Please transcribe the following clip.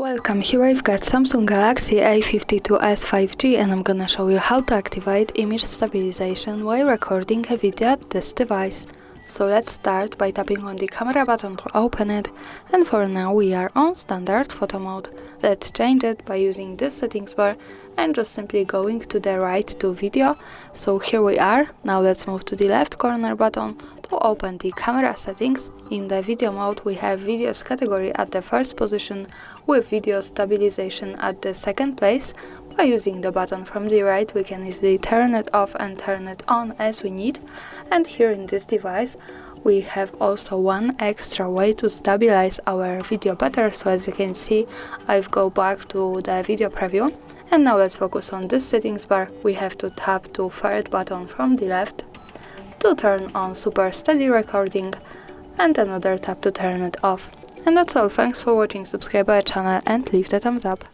Welcome, here I've got Samsung Galaxy A52s 5G and I'm gonna show you how to activate image stabilization while recording a video at this device. So let's start by tapping on the camera button to open it, and for now we are on standard photo mode. Let's change it by using this settings bar and just simply going to the right to video. So here we are. Now let's move to the left corner button to open the camera settings. In the video mode we have videos category at the first position with video stabilization at the second place. By using the button from the right we can easily turn it off and turn it on as we need. And here in this device we have also one extra way to stabilize our video better. So as you can see, I've go back to the video preview, and now let's focus on this settings bar. We have to tap to third button from the left to turn on super steady recording, and another tap to turn it off. And that's all. Thanks for watching, subscribe our channel and leave the thumbs up.